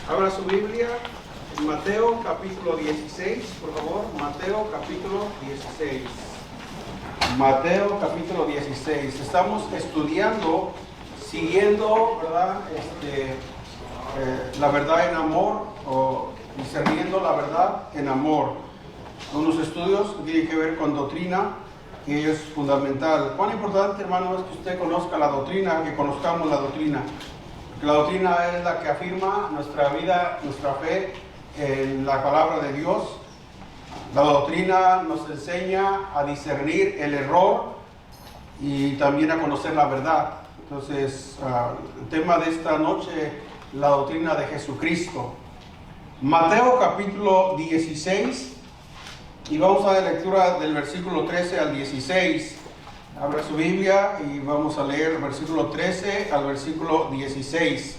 Abra su Biblia en Mateo capítulo 16, por favor. Mateo capítulo 16. Mateo capítulo 16. Estamos estudiando, siguiendo, ¿verdad? La verdad en amor, o discerniendo la verdad en amor. Unos estudios que tienen que ver con doctrina, que es fundamental. ¿Cuán importante, hermano, es que usted conozca la doctrina, que conozcamos la doctrina? Porque la doctrina es la que afirma nuestra vida, nuestra fe en la palabra de Dios. La doctrina nos enseña a discernir el error y también a conocer la verdad. Entonces, el tema de esta noche, la doctrina de Jesucristo. Mateo capítulo 16, y vamos a la lectura del versículo 13 al 16. Abra su Biblia y vamos a leer el versículo 13 al versículo 16.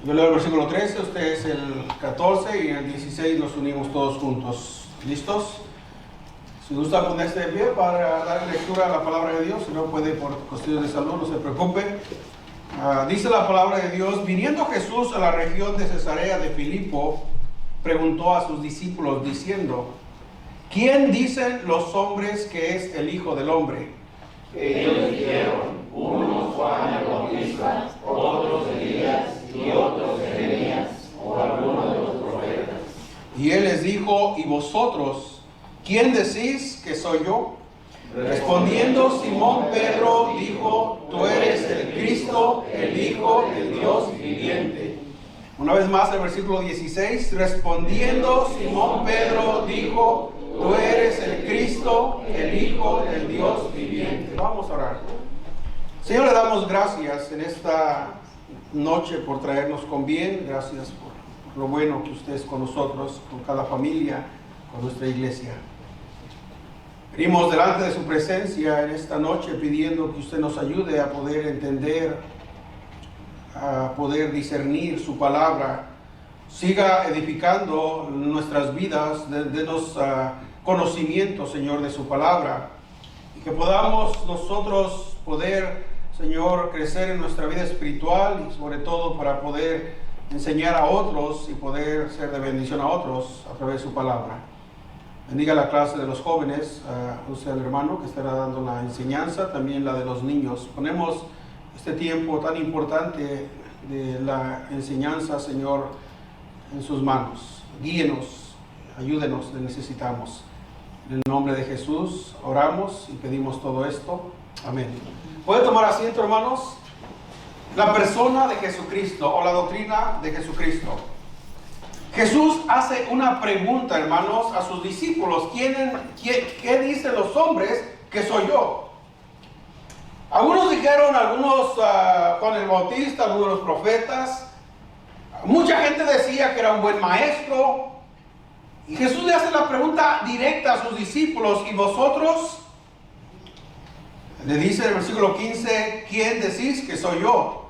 Yo leo el versículo 13, usted es el 14 y en el 16 nos unimos todos juntos. ¿Listos? Si gusta ponerse de pie para dar lectura a la palabra de Dios, si no puede por cuestiones de salud, no se preocupe. Dice la palabra de Dios: viniendo Jesús a la región de Cesarea de Filipo, preguntó a sus discípulos diciendo: ¿quién dicen los hombres que es el Hijo del Hombre? Ellos dijeron, unos Juan el Bautista, otros Elías y otros Jeremías o alguno de los profetas. Y él les dijo: ¿y vosotros, quién decís que soy yo? Respondiendo Simón Pedro dijo: tú eres el Cristo, el Hijo del Dios viviente. Una vez más el versículo 16, respondiendo Simón Pedro dijo: tú eres el Cristo, el Hijo del Dios viviente. Vamos a orar. Señor, le damos gracias en esta noche por traernos con bien. Gracias por lo bueno que usted es con nosotros, con cada familia, con nuestra iglesia. Venimos delante de su presencia en esta noche pidiendo que usted nos ayude a poder entender, a poder discernir su palabra. Siga edificando nuestras vidas, denos conocimiento, Señor, de su palabra, y que podamos nosotros poder, Señor, crecer en nuestra vida espiritual y sobre todo para poder enseñar a otros y poder ser de bendición a otros a través de su palabra. Bendiga la clase de los jóvenes, usted, el hermano que estará dando la enseñanza, también la de los niños. Ponemos este tiempo tan importante de la enseñanza, Señor, en sus manos. Guíenos, ayúdenos, le necesitamos. En el nombre de Jesús oramos y pedimos todo esto. Amén. ¿Puede tomar asiento, hermanos? La persona de Jesucristo o la doctrina de Jesucristo. Jesús hace una pregunta, hermanos, a sus discípulos. ¿Qué dicen los hombres que soy yo? Algunos dijeron, Juan el Bautista, algunos los profetas. Mucha gente decía que era un buen maestro. Y Jesús le hace la pregunta directa a sus discípulos: ¿y vosotros? Le dice en el versículo 15: ¿quién decís que soy yo?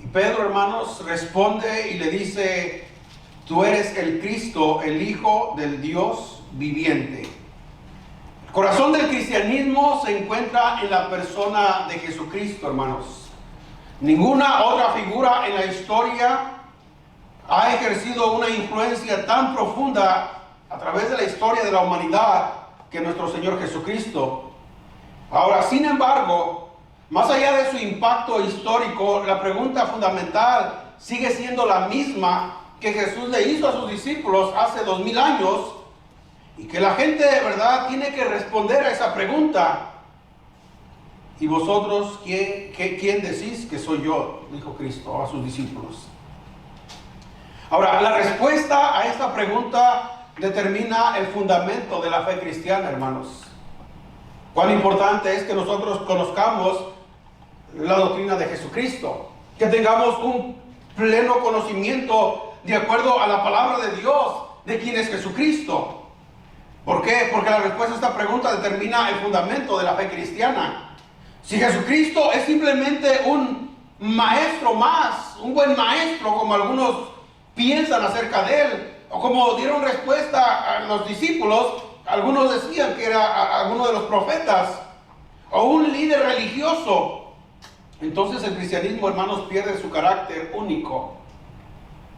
Y Pedro, hermanos, responde y le dice: tú eres el Cristo, el Hijo del Dios viviente. El corazón del cristianismo se encuentra en la persona de Jesucristo, hermanos. Ninguna otra figura en la historia ha ejercido una influencia tan profunda a través de la historia de la humanidad que nuestro Señor Jesucristo. Ahora, sin embargo, más allá de su impacto histórico, la pregunta fundamental sigue siendo la misma que Jesús le hizo a sus discípulos hace 2000 años, y que la gente de verdad tiene que responder a esa pregunta. ¿Y vosotros quién decís que soy yo? Dijo Cristo a sus discípulos. Ahora, la respuesta a esta pregunta determina el fundamento de la fe cristiana, hermanos. Cuán importante es que nosotros conozcamos la doctrina de Jesucristo, que tengamos un pleno conocimiento de acuerdo a la palabra de Dios de quién es Jesucristo. ¿Por qué? Porque la respuesta a esta pregunta determina el fundamento de la fe cristiana. Si Jesucristo es simplemente un maestro más, un buen maestro, como algunos piensan acerca de él, o como dieron respuesta a los discípulos, algunos decían que era alguno de los profetas, o un líder religioso, entonces el cristianismo, hermanos, pierde su carácter único.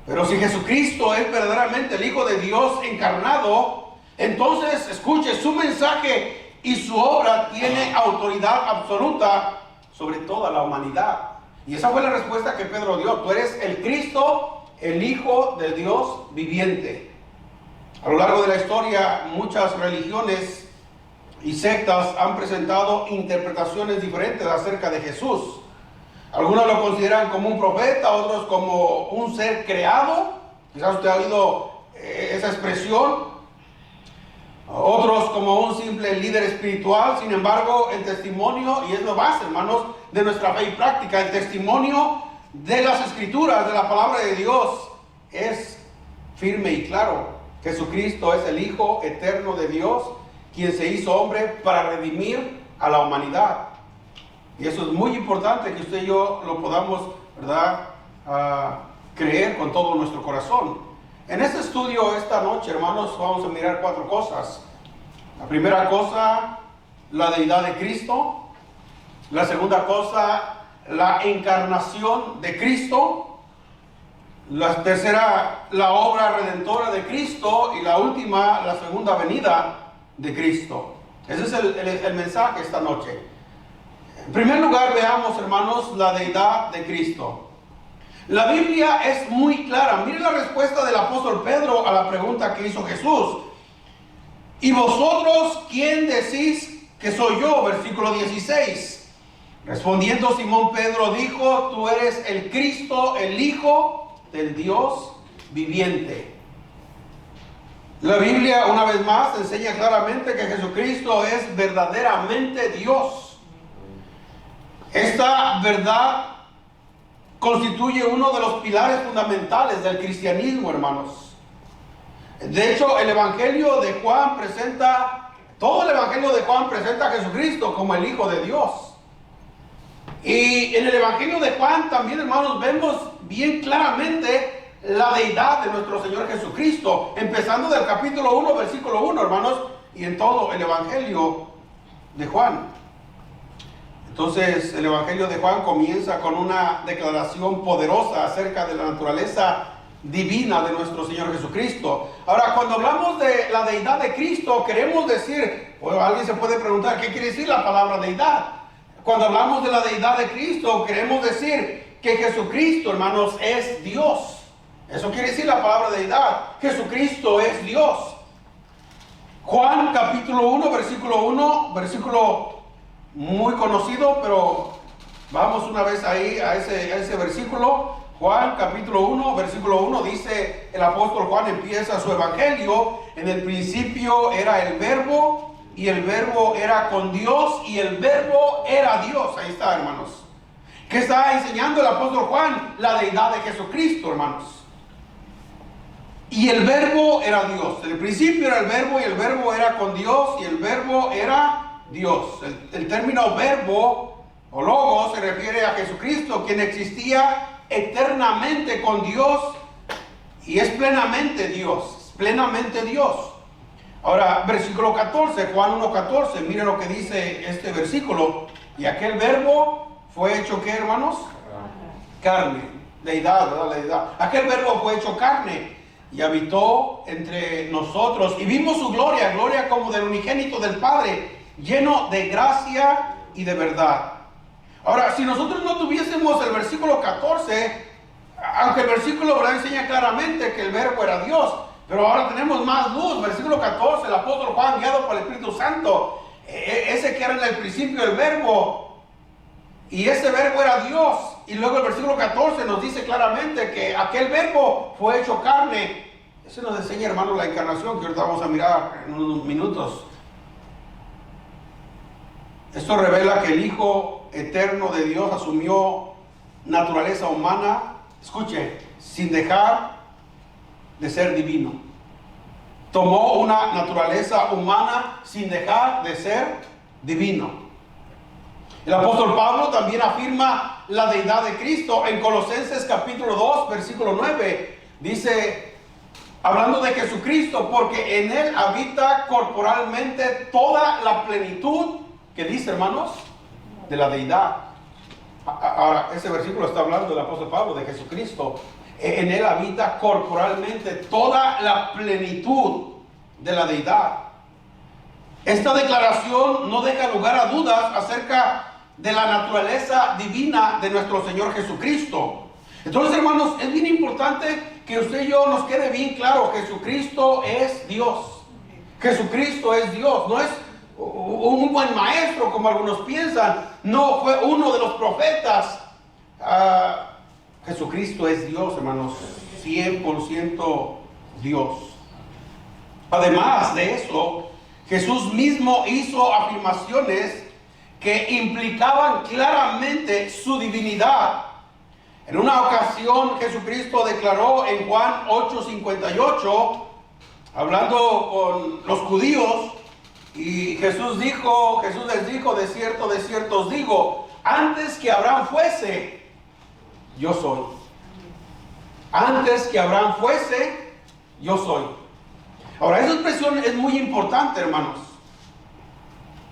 Pero si Jesucristo es verdaderamente el Hijo de Dios encarnado, entonces, escuche, su mensaje y su obra tiene autoridad absoluta sobre toda la humanidad. Y esa fue la respuesta que Pedro dio. Tú eres el Cristo, el Hijo de Dios viviente. A lo largo de la historia, muchas religiones y sectas han presentado interpretaciones diferentes acerca de Jesús. Algunos lo consideran como un profeta, otros como un ser creado. Quizás usted ha oído esa expresión. Otros como un simple líder espiritual. Sin embargo, el testimonio, y es lo base, hermanos, de nuestra fe y práctica, el testimonio de las Escrituras, de la palabra de Dios, es firme y claro. Jesucristo es el Hijo eterno de Dios, quien se hizo hombre para redimir a la humanidad. Y eso es muy importante que usted y yo lo podamos, ¿verdad?, creer con todo nuestro corazón. En este estudio esta noche, hermanos, vamos a mirar 4 cosas. La primera cosa, la deidad de Cristo. La segunda cosa, la encarnación de Cristo. La tercera, la obra redentora de Cristo. Y la última, la segunda venida de Cristo. Ese es el mensaje esta noche. En primer lugar, veamos, hermanos, la deidad de Cristo. La Biblia es muy clara. Mire la respuesta del apóstol Pedro a la pregunta que hizo Jesús. ¿Y vosotros quién decís que soy yo? Versículo 16. Respondiendo Simón Pedro dijo, tú eres el Cristo, el Hijo del Dios viviente. La Biblia, una vez más, enseña claramente que Jesucristo es verdaderamente Dios. Esta verdad constituye uno de los pilares fundamentales del cristianismo, hermanos. De hecho, el Evangelio de Juan todo el Evangelio de Juan presenta a Jesucristo como el Hijo de Dios. Y en el Evangelio de Juan también, hermanos, vemos bien claramente la deidad de nuestro Señor Jesucristo, empezando del capítulo 1, versículo 1, hermanos, y en todo el Evangelio de Juan. Entonces, el Evangelio de Juan comienza con una declaración poderosa acerca de la naturaleza divina de nuestro Señor Jesucristo. Ahora, cuando hablamos de la deidad de Cristo, queremos decir, o alguien se puede preguntar, ¿qué quiere decir la palabra deidad? Cuando hablamos de la deidad de Cristo, queremos decir que Jesucristo, hermanos, es Dios. Eso quiere decir la palabra deidad. Jesucristo es Dios. Juan capítulo 1, versículo muy conocido, pero vamos una vez ahí a ese versículo. Juan capítulo 1, versículo 1, dice el apóstol Juan, empieza su evangelio. En el principio era el verbo, y el verbo era con Dios, y el verbo era Dios. Ahí está, hermanos. ¿Qué está enseñando el apóstol Juan? La deidad de Jesucristo, hermanos. Y el verbo era Dios. En el principio era el verbo, y el verbo era con Dios, y el verbo era Dios. El término verbo o logos se refiere a Jesucristo, quien existía eternamente con Dios y es plenamente Dios, plenamente Dios. Ahora, versículo 14, Juan 1:14, mire lo que dice este versículo. Y aquel verbo fue hecho, ¿qué, hermanos? Carne, deidad, ¿verdad? La deidad. Aquel verbo fue hecho carne y habitó entre nosotros y vimos su gloria, gloria como del unigénito del Padre, lleno de gracia y de verdad. Ahora, si nosotros no tuviésemos el versículo 14, aunque el versículo, ¿verdad?, enseña claramente que el verbo era Dios, pero ahora tenemos más luz. Versículo 14, el apóstol Juan, guiado por el Espíritu Santo, ese que era en el principio el verbo, y ese verbo era Dios. Y luego el versículo 14 nos dice claramente que aquel verbo fue hecho carne. Eso nos enseña, hermanos, la encarnación, que ahorita vamos a mirar en unos minutos. Esto revela que el Hijo eterno de Dios asumió naturaleza humana, escuche, sin dejar de ser divino. Tomó una naturaleza humana sin dejar de ser divino. El apóstol Pablo también afirma la deidad de Cristo en Colosenses capítulo 2, versículo 9. Dice, hablando de Jesucristo, porque en Él habita corporalmente toda la plenitud, ¿qué dice, hermanos? De la deidad. Ahora, ese versículo está hablando del apóstol Pablo de Jesucristo. en Él habita corporalmente toda la plenitud de la deidad. Esta declaración no deja lugar a dudas acerca de la naturaleza divina de nuestro Señor Jesucristo. Entonces, hermanos, es bien importante que usted y yo nos quede bien claro: Jesucristo es Dios. Jesucristo es Dios, no es un buen maestro como algunos piensan, no fue uno de los profetas. Jesucristo es Dios, hermanos, 100% Dios. Además de eso, Jesús mismo hizo afirmaciones que implicaban claramente su divinidad. En una ocasión, Jesucristo declaró en Juan 8:58, hablando con los judíos, y Jesús les dijo: de cierto os digo, antes que Abraham fuese, yo soy. Antes que Abraham fuese, yo soy. Ahora, esa expresión es muy importante, hermanos,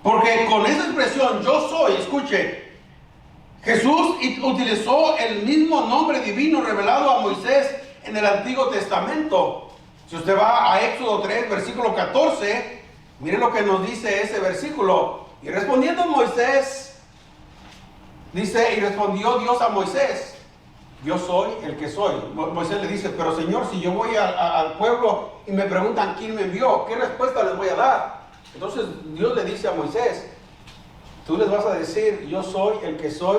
porque con esa expresión, yo soy, escuche, Jesús utilizó el mismo nombre divino revelado a Moisés en el Antiguo Testamento. Si usted va a Éxodo 3, versículo 14, mire lo que nos dice ese versículo. Y respondiendo Moisés, dice: y respondió Dios a Moisés: yo soy el que soy. Moisés le dice: pero Señor, si yo voy al pueblo y me preguntan quién me envió, ¿qué respuesta les voy a dar? Entonces Dios le dice a Moisés: tú les vas a decir: yo soy el que soy.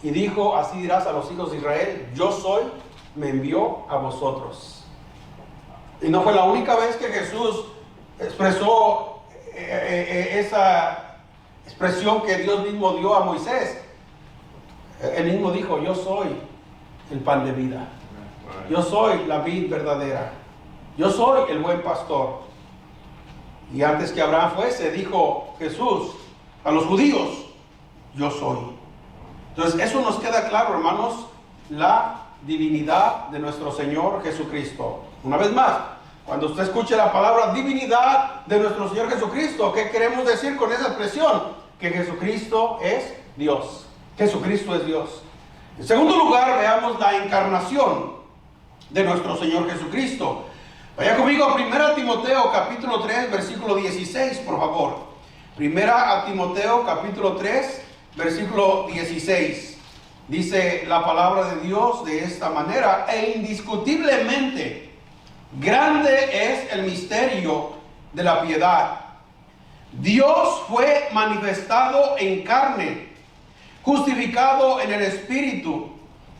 Y dijo: así dirás a los hijos de Israel: yo soy, me envió a vosotros. Y no fue la única vez que Jesús expresó esa expresión que Dios mismo dio a Moisés. Él mismo dijo: yo soy el pan de vida, yo soy la vid verdadera, yo soy el buen pastor. Y antes que Abraham fuese, dijo Jesús a los judíos: yo soy. Entonces eso nos queda claro, hermanos, la divinidad de nuestro Señor Jesucristo. Una vez más, cuando usted escuche la palabra divinidad de nuestro Señor Jesucristo, ¿qué queremos decir con esa expresión? Que Jesucristo es Dios. Jesucristo es Dios. En segundo lugar, veamos la encarnación de nuestro Señor Jesucristo. Vaya conmigo a 1 Timoteo capítulo 3, versículo 16, por favor. 1 Timoteo capítulo 3, versículo 16. Dice la palabra de Dios de esta manera: e indiscutiblemente grande es el misterio de la piedad. Dios fue manifestado en carne, justificado en el Espíritu,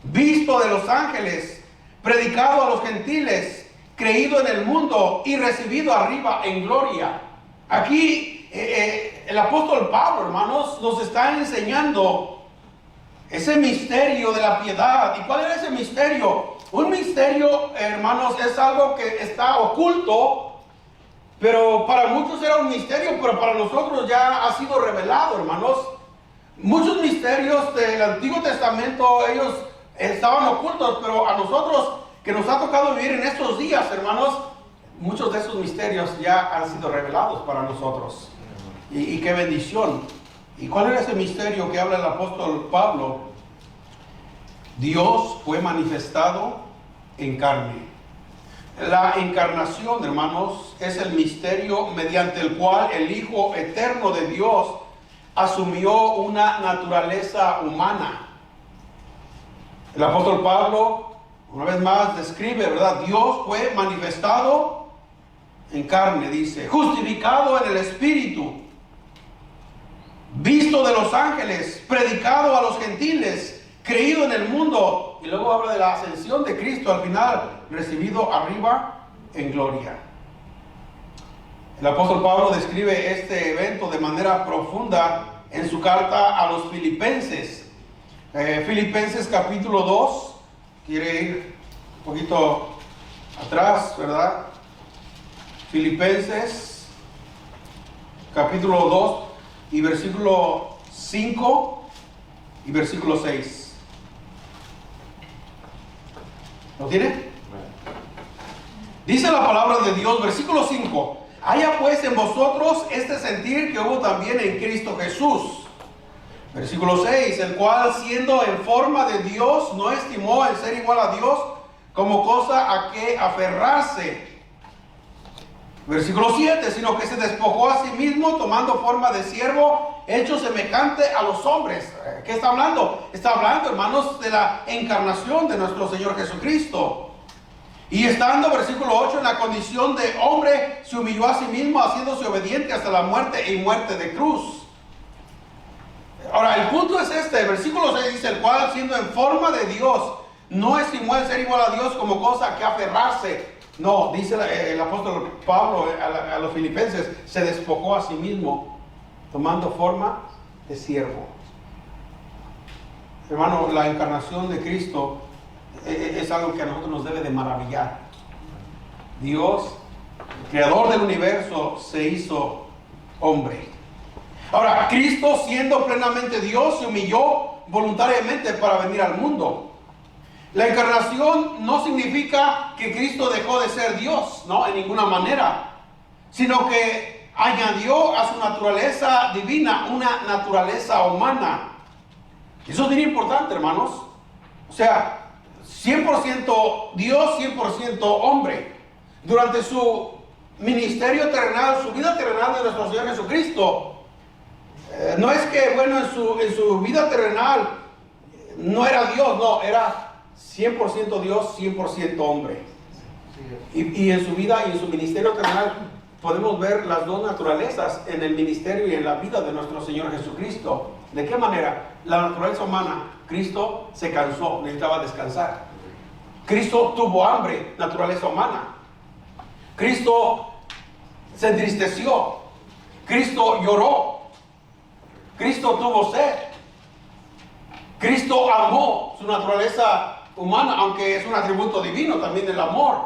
visto de los ángeles, predicado a los gentiles, creído en el mundo y recibido arriba en gloria. Aquí el apóstol Pablo, hermanos, nos está enseñando ese misterio de la piedad. ¿Y cuál era ese misterio? Un misterio, hermanos, es algo que está oculto, pero para muchos era un misterio, pero para nosotros ya ha sido revelado, hermanos. Muchos misterios del Antiguo Testamento, ellos estaban ocultos, pero a nosotros que nos ha tocado vivir en estos días, hermanos, muchos de esos misterios ya han sido revelados para nosotros. Y qué bendición. ¿Y cuál era ese misterio que habla el apóstol Pablo? Dios fue manifestado en carne. La encarnación, hermanos, es el misterio mediante el cual el Hijo eterno de Dios asumió una naturaleza humana. El apóstol Pablo, una vez más, describe, ¿verdad? Dios fue manifestado en carne, dice, justificado en el Espíritu, visto de los ángeles, predicado a los gentiles, creído en el mundo. Y luego habla de la ascensión de Cristo al final, recibido arriba en gloria. El apóstol Pablo describe este evento de manera profunda en su carta a los Filipenses. Filipenses capítulo 2, quiere ir un poquito atrás, ¿verdad? Filipenses capítulo 2 y versículo 5 y versículo 6. ¿Lo tiene? Dice la palabra de Dios, versículo 5: haya pues en vosotros este sentir que hubo también en Cristo Jesús. Versículo 6: el cual, siendo en forma de Dios, no estimó el ser igual a Dios como cosa a que aferrarse. Versículo 7, sino que se despojó a sí mismo, tomando forma de siervo, hecho semejante a los hombres. ¿Qué está hablando? Está hablando, hermanos, de la encarnación de nuestro Señor Jesucristo. Y estando, versículo 8, en la condición de hombre, se humilló a sí mismo, haciéndose obediente hasta la muerte y muerte de cruz. Ahora, el punto es este, el versículo 6 dice, el cual siendo en forma de Dios, no estimó el ser igual a Dios como cosa a que aferrarse. No, dice el apóstol Pablo a los filipenses, se despojó a sí mismo, tomando forma de siervo. Hermano, la encarnación de Cristo es algo que a nosotros nos debe de maravillar. Dios, creador del universo, se hizo hombre. Ahora, Cristo, siendo plenamente Dios, se humilló voluntariamente para venir al mundo. La encarnación no significa que Cristo dejó de ser Dios, no, en ninguna manera, sino que añadió a su naturaleza divina una naturaleza humana. Eso es bien importante, hermanos. O sea, 100% Dios, 100% hombre. Durante su ministerio terrenal, su vida terrenal de nuestro Señor Jesucristo, no es que, bueno, en su vida terrenal no era Dios, no, era 100% Dios, 100% hombre. Y en su vida y en su ministerio terrenal podemos ver las dos naturalezas en el ministerio y en la vida de nuestro Señor Jesucristo. ¿De qué manera? La naturaleza humana, Cristo se cansó, necesitaba descansar. Cristo tuvo hambre, naturaleza humana. Cristo se entristeció. Cristo lloró. Cristo tuvo sed. Cristo amó, su naturaleza humana, aunque es un atributo divino también el amor.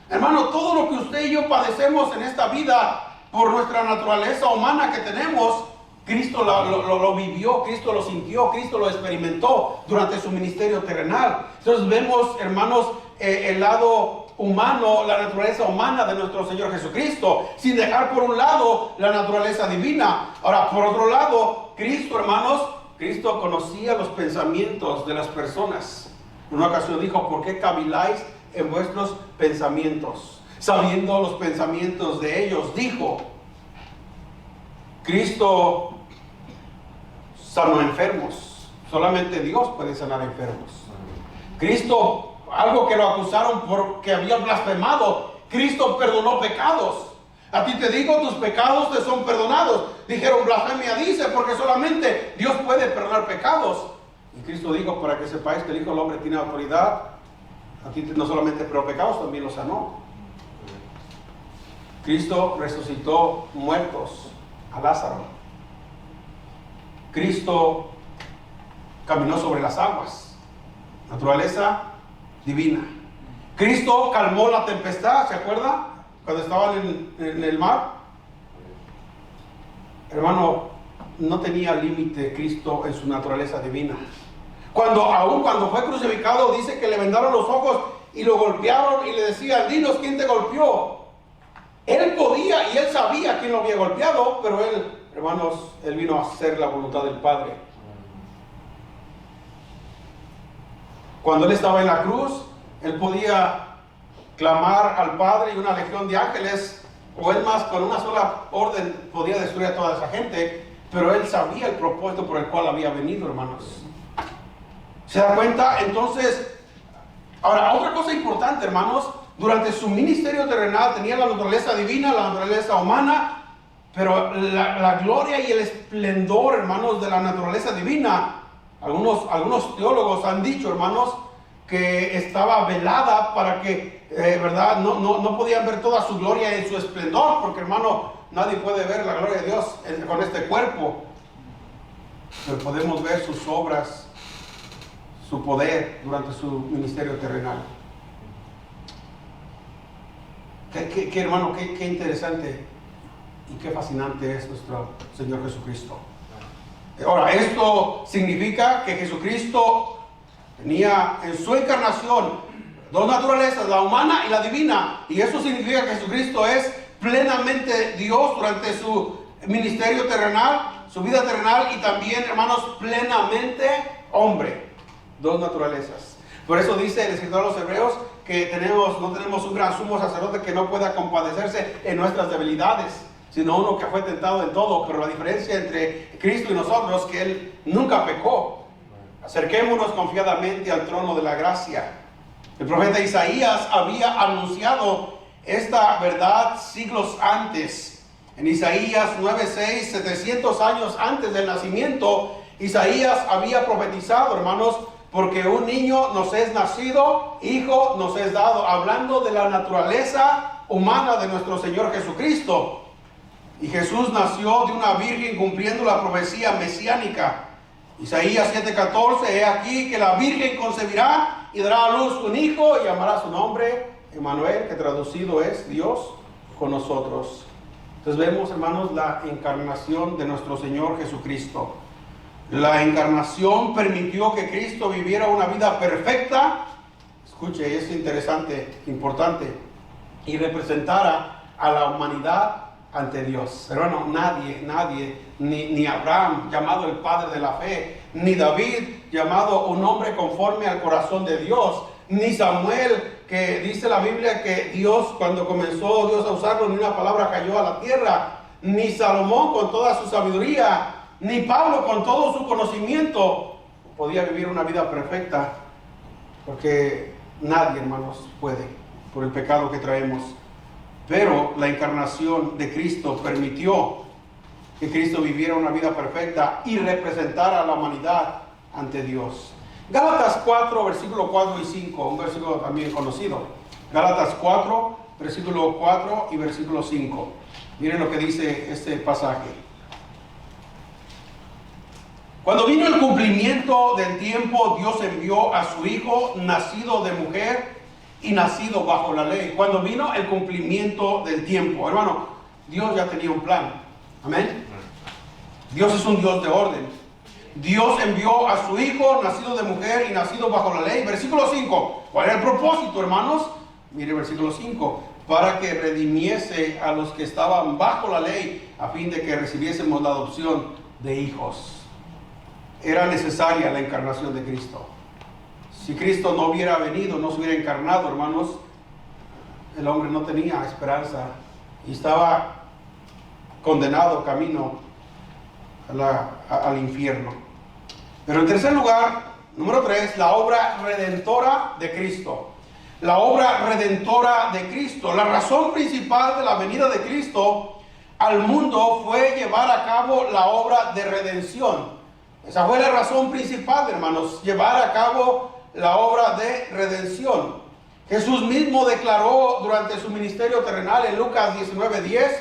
Hermano, todo lo que usted y yo padecemos en esta vida por nuestra naturaleza humana que tenemos, Cristo lo vivió, Cristo lo sintió, Cristo lo experimentó durante su ministerio terrenal. Entonces vemos, hermanos, el lado humano, la naturaleza humana de nuestro Señor Jesucristo, sin dejar por un lado la naturaleza divina. Ahora, por otro lado, Cristo, hermanos, Cristo conocía los pensamientos de las personas. En una ocasión dijo, ¿por qué caviláis en vuestros pensamientos? Sabiendo los pensamientos de ellos, dijo, Cristo sanó enfermos. Solamente Dios puede sanar enfermos. Cristo, algo que lo acusaron porque había blasfemado, Cristo perdonó pecados. A ti te digo, tus pecados te son perdonados. Dijeron, blasfemia dice, porque solamente Dios puede perdonar pecados. Y Cristo dijo, para que sepáis que el Hijo del Hombre tiene autoridad, aquí no solamente perdonó pecados, también los sanó. Cristo resucitó muertos, a Lázaro. Cristo caminó sobre las aguas, naturaleza divina. Cristo calmó la tempestad, ¿se acuerda? Cuando estaban en el mar. Hermano, no tenía límite Cristo en su naturaleza divina. Aún cuando fue crucificado, dice que le vendaron los ojos y lo golpearon y le decían, dinos quién te golpeó. Él podía y él sabía quién lo había golpeado, pero él, hermanos, él vino a hacer la voluntad del Padre. Cuando él estaba en la cruz, él podía clamar al Padre y una legión de ángeles, o él más, con una sola orden podía destruir a toda esa gente, pero él sabía el propósito por el cual había venido, hermanos. ¿Se da cuenta? Entonces, ahora, otra cosa importante, hermanos, durante su ministerio terrenal tenía la naturaleza divina, la naturaleza humana, pero la gloria y el esplendor, hermanos, de la naturaleza divina, algunos teólogos han dicho, hermanos, que estaba velada para que, verdad, no podían ver toda su gloria en su esplendor, porque, hermano, nadie puede ver la gloria de Dios con este cuerpo, pero podemos ver sus obras, su poder durante su ministerio terrenal. Qué hermano, qué interesante y qué fascinante es nuestro Señor Jesucristo. Ahora, esto significa que Jesucristo tenía en su encarnación dos naturalezas, la humana y la divina, y eso significa que Jesucristo es plenamente Dios durante su ministerio terrenal, su vida terrenal, y también, hermanos, plenamente hombre. Dos naturalezas. Por eso dice el escritor de los Hebreos que no tenemos un gran sumo sacerdote que no pueda compadecerse en nuestras debilidades, sino uno que fue tentado en todo. Pero la diferencia entre Cristo y nosotros es que Él nunca pecó. Acerquémonos confiadamente al trono de la gracia. El profeta Isaías había anunciado esta verdad siglos antes. En Isaías 9:6, 700 años antes del nacimiento, Isaías había profetizado, hermanos, porque un niño nos es nacido, hijo nos es dado, hablando de la naturaleza humana de nuestro Señor Jesucristo. Y Jesús nació de una virgen cumpliendo la profecía mesiánica. Isaías 7:14, he aquí que la virgen concebirá y dará a luz un hijo y llamará su nombre Emmanuel, que traducido es Dios con nosotros. Entonces vemos, hermanos, la encarnación de nuestro Señor Jesucristo. La encarnación permitió que Cristo viviera una vida perfecta. Escuche, es interesante, importante, y representara a la humanidad ante Dios. Hermano, nadie, ni Abraham, llamado el padre de la fe, ni David, llamado un hombre conforme al corazón de Dios, ni Samuel, que dice la Biblia que Dios, cuando comenzó Dios a usarlo, ni una palabra cayó a la tierra, ni Salomón con toda su sabiduría, ni Pablo con todo su conocimiento podía vivir una vida perfecta, porque nadie, hermanos, puede, por el pecado que traemos. Pero la encarnación de Cristo permitió que Cristo viviera una vida perfecta y representara a la humanidad ante Dios. Gálatas 4, versículo 4 y 5, un versículo también conocido. Gálatas 4, versículo 4 y versículo 5. Miren lo que dice este pasaje. Cuando vino el cumplimiento del tiempo, Dios envió a su Hijo, nacido de mujer y nacido bajo la ley. Cuando vino el cumplimiento del tiempo, hermano, Dios ya tenía un plan. Amén. Dios es un Dios de orden. Dios envió a su Hijo, nacido de mujer y nacido bajo la ley. Versículo 5. ¿Cuál era el propósito, hermanos? Mire, versículo 5. Para que redimiese a los que estaban bajo la ley, a fin de que recibiésemos la adopción de hijos. Era necesaria la encarnación de Cristo. Si Cristo no hubiera venido, no se hubiera encarnado, hermanos, el hombre no tenía esperanza y estaba condenado camino al infierno. Pero en tercer lugar, número 3, la obra redentora de Cristo. La obra redentora de Cristo. La razón principal de la venida de Cristo al mundo fue llevar a cabo la obra de redención. Esa fue la razón principal, hermanos, llevar a cabo la obra de redención. Jesús mismo declaró durante su ministerio terrenal en Lucas 19:10,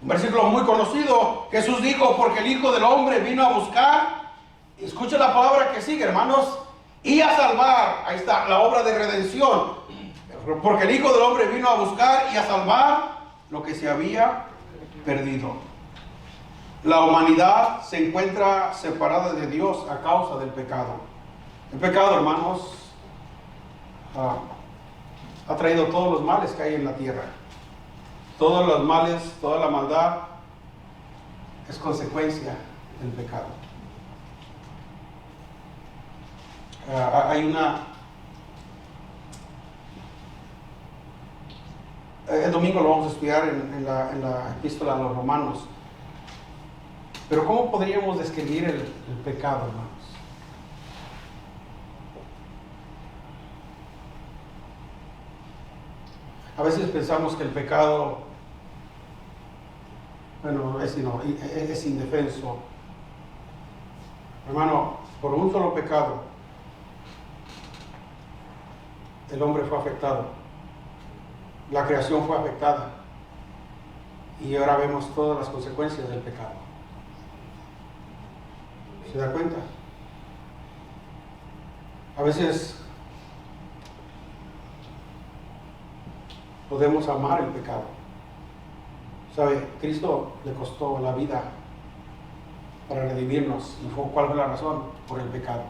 un versículo muy conocido. Jesús dijo, porque el Hijo del Hombre vino a buscar, escucha la palabra que sigue, hermanos, y a salvar. Ahí está, la obra de redención. Porque el Hijo del Hombre vino a buscar y a salvar lo que se había perdido. La humanidad se encuentra separada de Dios a causa del pecado. El pecado, hermanos, ha traído todos los males que hay en la tierra. Todos los males, toda la maldad es consecuencia del pecado. El domingo lo vamos a estudiar en la epístola a los Romanos. Pero ¿cómo podríamos describir el pecado, hermanos? A veces pensamos que el pecado, es indefenso. Hermano, por un solo pecado, el hombre fue afectado. La creación fue afectada. Y ahora vemos todas las consecuencias del pecado. ¿Se da cuenta? A veces podemos amar el pecado. ¿Sabe? Cristo le costó la vida para redimirnos. ¿Y cuál fue la razón? Por el pecado.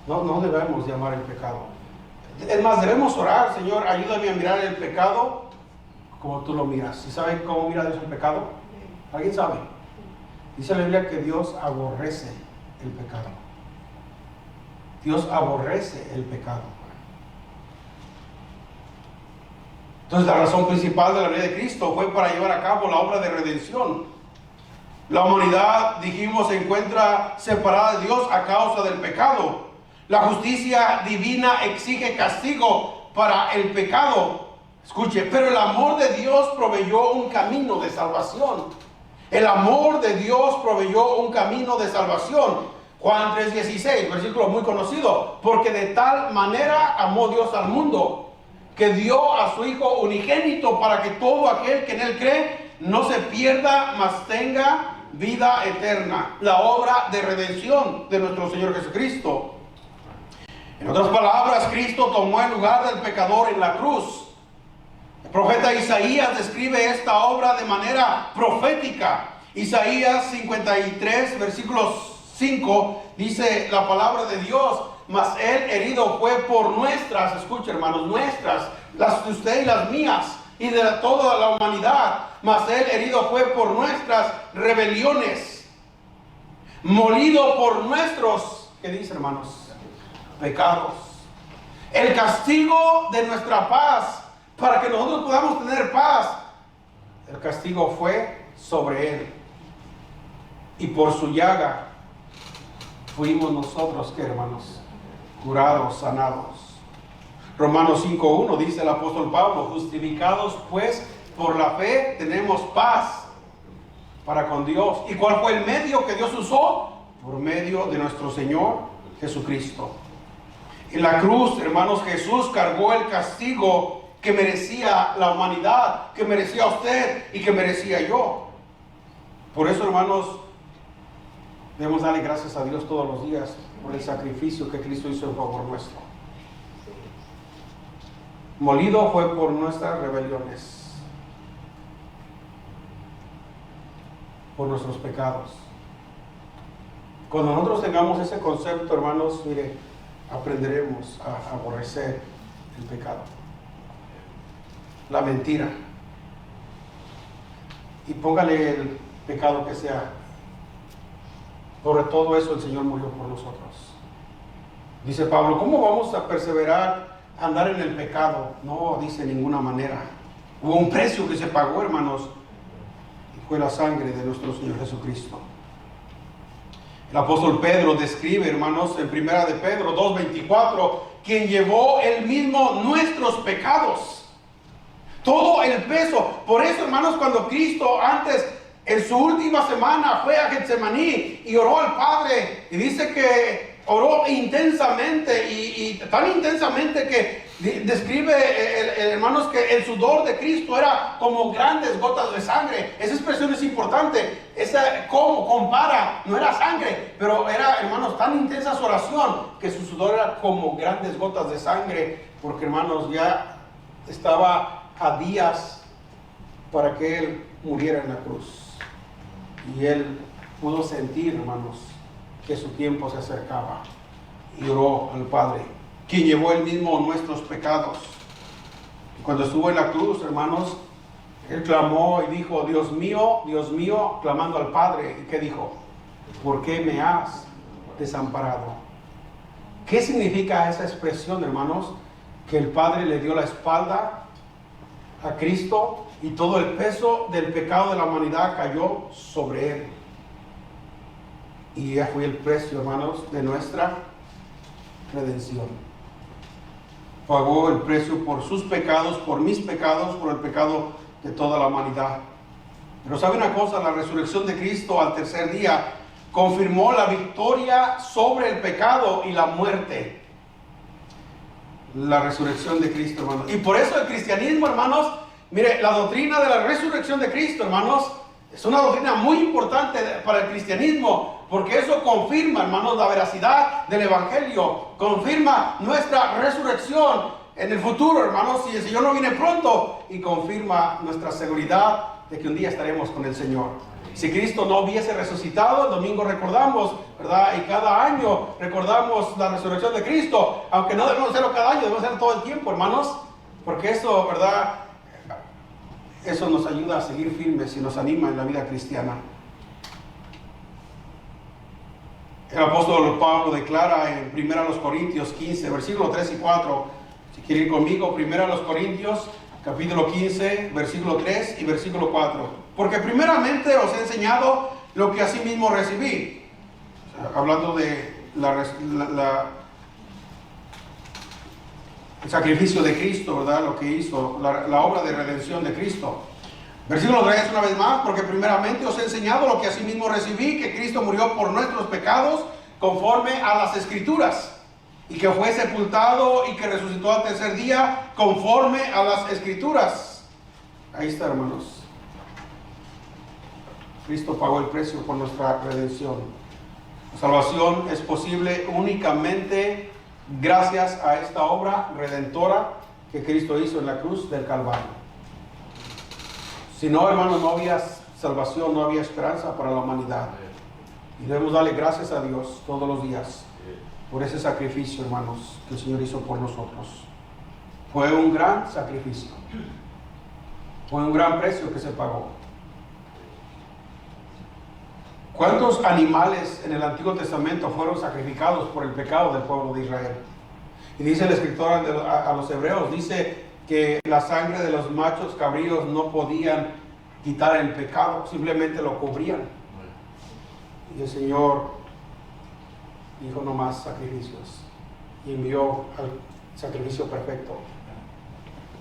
No debemos de amar el pecado. Es más, debemos orar, Señor, ayúdame a mirar el pecado como tú lo miras. ¿Y saben cómo mira Dios el pecado? ¿Alguien sabe? Dice la Biblia que Dios aborrece el pecado. Dios aborrece el pecado. Entonces la razón principal de la venida de Cristo fue para llevar a cabo la obra de redención. La humanidad, dijimos, se encuentra separada de Dios a causa del pecado. La justicia divina exige castigo para el pecado. Escuche, pero el amor de Dios proveyó un camino de salvación. El amor de Dios proveyó un camino de salvación. Juan 3:16, versículo muy conocido. Porque de tal manera amó Dios al mundo, que dio a su Hijo unigénito, para que todo aquel que en Él cree no se pierda, mas tenga vida eterna. La obra de redención de nuestro Señor Jesucristo. En otras palabras, Cristo tomó el lugar del pecador en la cruz. El profeta Isaías describe esta obra de manera profética. Isaías 53, versículos 5, dice la palabra de Dios: mas Él herido fue por nuestras, escucha hermanos, nuestras, las de usted y las mías, y de toda la humanidad. Mas Él herido fue por nuestras rebeliones, molido por nuestros, ¿qué dice hermanos? Pecados. El castigo de nuestra paz, para que nosotros podamos tener paz, el castigo fue sobre Él, y por su llaga fuimos nosotros, ¿qué hermanos? Curados, sanados. Romanos 5:1 dice el apóstol Pablo: justificados pues por la fe tenemos paz para con Dios. ¿Y cuál fue el medio que Dios usó? Por medio de nuestro Señor Jesucristo. En la cruz, hermanos, Jesús cargó el castigo que merecía la humanidad, que merecía usted y que merecía yo. Por eso, hermanos, debemos darle gracias a Dios todos los días por el sacrificio que Cristo hizo en favor nuestro. Molido fue por nuestras rebeliones, por nuestros pecados. Cuando nosotros tengamos ese concepto, hermanos, mire, aprenderemos a aborrecer el pecado, la mentira, y póngale el pecado que sea. Sobre todo eso el Señor murió por nosotros. Dice Pablo: ¿cómo vamos a perseverar, a andar en el pecado? No, dice, de ninguna manera. Hubo un precio que se pagó, hermanos, y fue la sangre de nuestro Señor Jesucristo. El apóstol Pedro describe, hermanos, en 1 de Pedro 2:24, quien llevó él mismo nuestros pecados, todo el peso. Por eso, hermanos, cuando Cristo antes, en su última semana, fue a Getsemaní y oró al Padre, y dice que oró intensamente, y tan intensamente que describe, hermanos, que el sudor de Cristo era como grandes gotas de sangre. Esa expresión es importante. Esa, ¿cómo compara? No era sangre, pero era, hermanos, tan intensa su oración que su sudor era como grandes gotas de sangre, porque, hermanos, ya estaba a días para que Él muriera en la cruz. Y Él pudo sentir, hermanos, que su tiempo se acercaba, y oró al Padre, quien llevó él mismo nuestros pecados. Y cuando estuvo en la cruz, hermanos, Él clamó y dijo: Dios mío, clamando al Padre. ¿Y qué dijo? ¿Por qué me has desamparado? ¿Qué significa esa expresión, hermanos? Que el Padre le dio la espalda a Cristo, y todo el peso del pecado de la humanidad cayó sobre Él. Y ya fue el precio, hermanos, de nuestra redención. Pagó el precio por sus pecados, por mis pecados, por el pecado de toda la humanidad. Pero ¿sabe una cosa? La resurrección de Cristo al tercer día confirmó la victoria sobre el pecado y la muerte. La resurrección de Cristo, hermanos. Y por eso el cristianismo, hermanos, mire, la doctrina de la resurrección de Cristo, hermanos, es una doctrina muy importante para el cristianismo, porque eso confirma, hermanos, la veracidad del Evangelio, confirma nuestra resurrección en el futuro, hermanos, si el Señor no viene pronto, y confirma nuestra seguridad de que un día estaremos con el Señor. Si Cristo no hubiese resucitado, el domingo recordamos, ¿verdad? Y cada año recordamos la resurrección de Cristo, aunque no debemos hacerlo cada año, debemos hacerlo todo el tiempo, hermanos, porque eso, ¿verdad? Eso nos ayuda a seguir firmes y nos anima en la vida cristiana. El apóstol Pablo declara en 1 Corintios 15, versículos 3 y 4. Si quiere ir conmigo, 1 Corintios, capítulo 15, versículo 3 y versículo 4. Porque primeramente os he enseñado lo que asimismo recibí. O sea, hablando de el sacrificio de Cristo, ¿verdad? Lo que hizo, la obra de redención de Cristo. Versículo 3 una vez más, porque primeramente os he enseñado lo que asimismo recibí, que Cristo murió por nuestros pecados conforme a las Escrituras, y que fue sepultado y que resucitó al tercer día conforme a las Escrituras. Ahí está, hermanos. Cristo pagó el precio por nuestra redención. La salvación es posible únicamente gracias a esta obra redentora que Cristo hizo en la cruz del Calvario. Si no, hermanos, no había salvación, no había esperanza para la humanidad. Y debemos darle gracias a Dios todos los días por ese sacrificio, hermanos, que el Señor hizo por nosotros. Fue un gran sacrificio. Fue un gran precio que se pagó. ¿Cuántos animales en el Antiguo Testamento fueron sacrificados por el pecado del pueblo de Israel? Y dice el escritor a los hebreos, dice que la sangre de los machos cabríos no podían quitar el pecado, simplemente lo cubrían. Y el Señor dijo: no más sacrificios, y envió al sacrificio perfecto.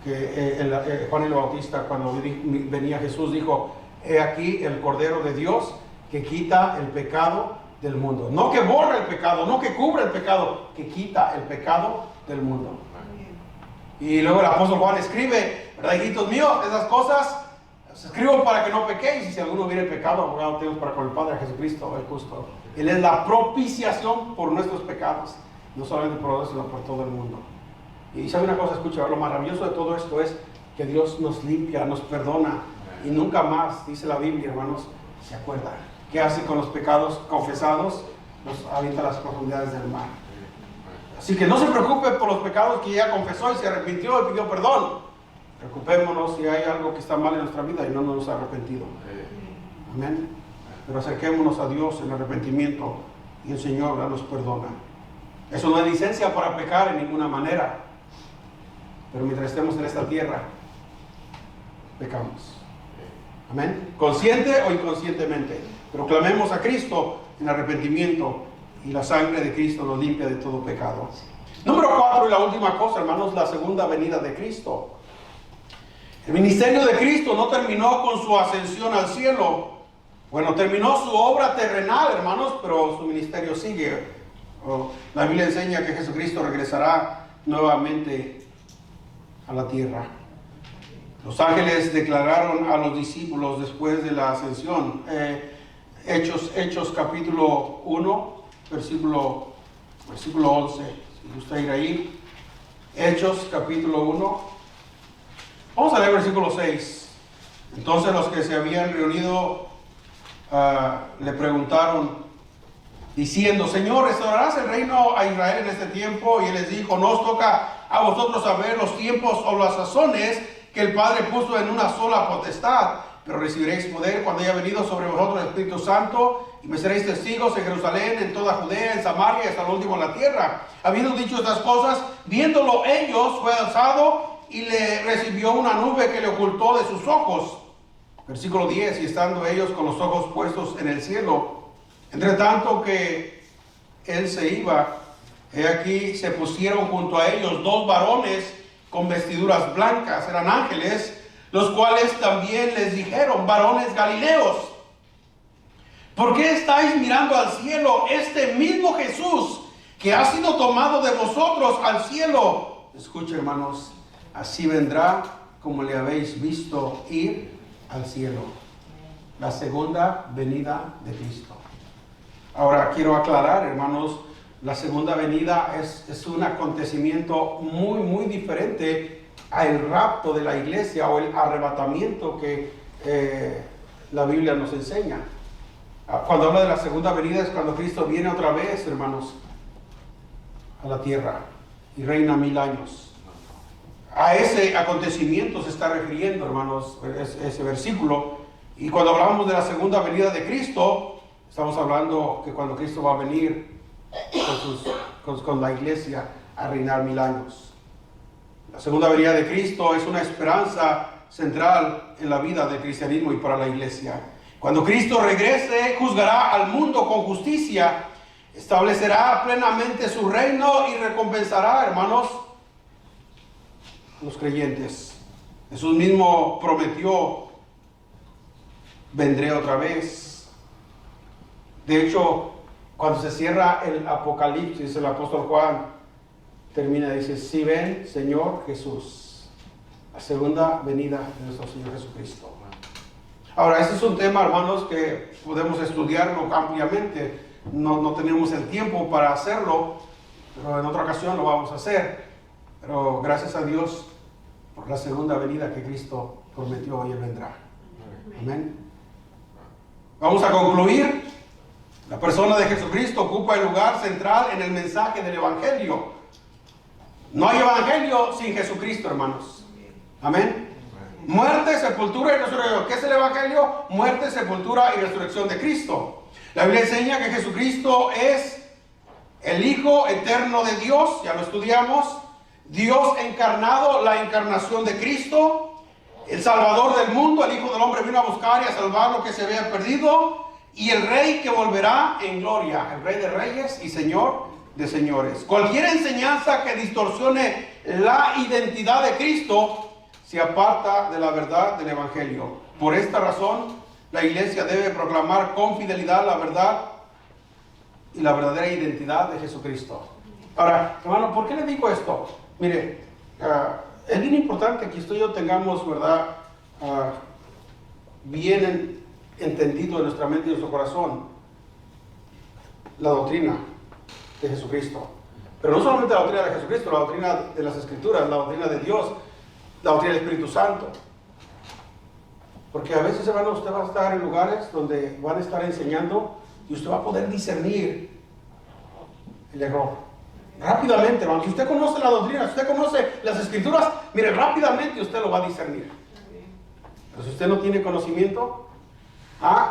Que Juan el Bautista, cuando venía Jesús, dijo: he aquí el Cordero de Dios que quita el pecado del mundo. No que borra el pecado, no que cubre el pecado, que quita el pecado del mundo. Y luego el apóstol Juan escribe, ¿verdad, hijitos míos? Esas cosas os escribo para que no pequéis, y si alguno hubiere pecado, abogado tenemos para con el Padre, Jesucristo el justo. Él es la propiciación por nuestros pecados, no solamente por nosotros, sino por todo el mundo. Y sabe una cosa, escucha, lo maravilloso de todo esto es que Dios nos limpia, nos perdona, y nunca más, dice la Biblia, hermanos, se acuerda. ¿Qué hace con los pecados confesados? Los avienta a las profundidades del mar. Así que no se preocupe por los pecados que ya confesó y se arrepintió y pidió perdón. Preocupémonos si hay algo que está mal en nuestra vida y no nos hemos arrepentido. Amén. Pero acerquémonos a Dios en arrepentimiento y el Señor nos perdona. Eso no es licencia para pecar en ninguna manera. Pero mientras estemos en esta tierra, pecamos. Amén. Consciente o inconscientemente. Pero clamemos a Cristo en arrepentimiento, y la sangre de Cristo nos limpia de todo pecado. Número 4, y la última cosa, hermanos, la segunda venida de Cristo. El ministerio de Cristo no terminó con su ascensión al cielo. Bueno, terminó su obra terrenal, hermanos, pero su ministerio sigue. La Biblia enseña que Jesucristo regresará nuevamente a la tierra. Los ángeles declararon a los discípulos después de la ascensión. Hechos capítulo 1, versículo 11. Si gusta ir ahí. Hechos capítulo 1. Vamos a leer versículo 6. Entonces los que se habían reunido le preguntaron diciendo: Señor, ¿restaurarás el reino a Israel en este tiempo? Y él les dijo: no os toca a vosotros saber los tiempos o las sazones que el Padre puso en una sola potestad, pero recibiréis poder cuando haya venido sobre vosotros el Espíritu Santo, y me seréis testigos en Jerusalén, en toda Judea, en Samaria y hasta lo último en la tierra. Habiendo dicho estas cosas, viéndolo ellos, fue alzado y le recibió una nube que le ocultó de sus ojos. Versículo 10, y estando ellos con los ojos puestos en el cielo, entre tanto que él se iba, he aquí se pusieron junto a ellos dos varones con vestiduras blancas, eran ángeles, los cuales también les dijeron: varones galileos, ¿por qué estáis mirando al cielo? Este mismo Jesús que ha sido tomado de vosotros al cielo, escuchen, hermanos, así vendrá como le habéis visto ir al cielo. La segunda venida de Cristo. Ahora quiero aclarar, hermanos, la segunda venida es un acontecimiento muy diferente al rapto de la iglesia o el arrebatamiento que la Biblia nos enseña. Cuando habla de la segunda venida es cuando Cristo viene otra vez, hermanos, a la tierra y reina 1000 años. A ese acontecimiento se está refiriendo, hermanos, ese versículo. Y cuando hablamos de la segunda venida de Cristo, Estamos hablando que cuando Cristo va a venir con la iglesia a reinar 1000 años. La segunda venida de Cristo es una esperanza central en la vida del cristianismo y para la iglesia. Cuando Cristo regrese, juzgará al mundo con justicia, establecerá plenamente su reino y recompensará, hermanos, los creyentes. Jesús mismo prometió: vendré otra vez. De hecho, cuando se cierra el Apocalipsis, el apóstol Juan termina y dice: si ven, Señor Jesús, la segunda venida de nuestro Señor Jesucristo. Ahora, este es un tema, hermanos, que podemos estudiarlo ampliamente. No tenemos el tiempo para hacerlo, pero en otra ocasión lo vamos a hacer. Pero gracias a Dios por la segunda venida que Cristo prometió y Él vendrá. Amén. Vamos a concluir. La persona de Jesucristo ocupa el lugar central en el mensaje del Evangelio. No hay Evangelio sin Jesucristo, hermanos. Amén. Muerte, sepultura y resurrección. ¿Qué es el Evangelio? Muerte, sepultura y resurrección de Cristo. La Biblia enseña que Jesucristo es el Hijo eterno de Dios. Ya lo estudiamos. Dios encarnado, la encarnación de Cristo. El Salvador del mundo, el Hijo del Hombre vino a buscar y a salvar lo que se había perdido. Y el Rey que volverá en gloria. El Rey de Reyes y Señor de Señores. Cualquier enseñanza que distorsione la identidad de Cristo se aparta de la verdad del Evangelio. Por esta razón, la iglesia debe proclamar con fidelidad la verdad y la verdadera identidad de Jesucristo. Ahora, hermano, ¿por qué le digo esto? Mire, es bien importante que usted y yo tengamos, ¿verdad?, bien entendido en nuestra mente y en nuestro corazón la doctrina de Jesucristo. Pero no solamente la doctrina de Jesucristo, la doctrina de las Escrituras, la doctrina de Dios, la doctrina del Espíritu Santo. Porque a veces, hermano, usted va a estar en lugares donde van a estar enseñando y usted va a poder discernir el error rápidamente, hermano. Si usted conoce la doctrina, si usted conoce las Escrituras, mire, rápidamente usted lo va a discernir. Pero si usted no tiene conocimiento,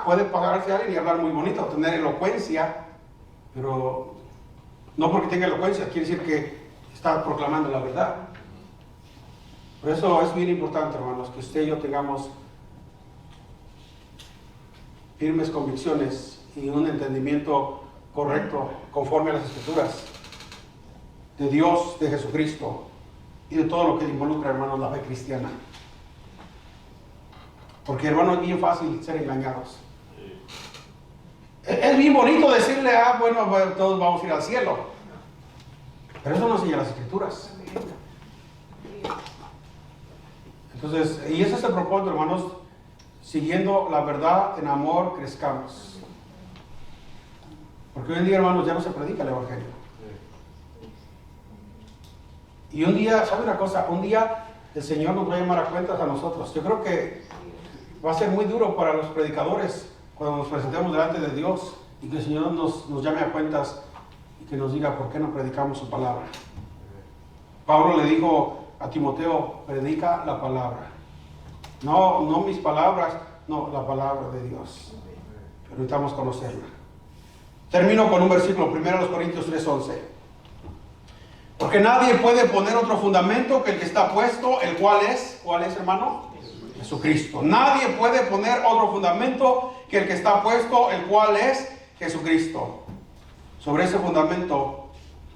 puede pagarse a alguien y hablar muy bonito, tener elocuencia, pero no porque tenga elocuencia quiere decir que está proclamando la verdad. Por eso es bien importante, hermanos, que usted y yo tengamos firmes convicciones y un entendimiento correcto conforme a las Escrituras de Dios, de Jesucristo y de todo lo que involucra, hermanos, la fe cristiana. Porque, hermano, es bien fácil ser engañados. Es bien bonito decirle, bueno, todos vamos a ir al cielo. Pero eso no enseña las Escrituras. Entonces, y ese es el propósito, hermanos, siguiendo la verdad en amor, crezcamos. Porque hoy en día, hermanos, ya no se predica el Evangelio. Y un día, ¿sabe una cosa? Un día el Señor nos va a llamar a cuentas a nosotros. Yo creo que va a ser muy duro para los predicadores cuando nos presentemos delante de Dios y que el Señor nos llame a cuentas y que nos diga por qué no predicamos su palabra. Pablo le dijo a Timoteo: predica la palabra. No mis palabras, no, la palabra de Dios. Pero necesitamos conocerla. Termino con un versículo, 1 Corintios 3:11. Porque nadie puede poner otro fundamento que el que está puesto, el cual es, ¿cuál es, hermano? Jesucristo. Nadie puede poner otro fundamento que el que está puesto, el cual es Jesucristo. Sobre ese fundamento,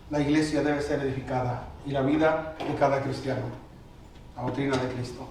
la iglesia debe ser edificada y la vida de cada cristiano. La doctrina de Cristo.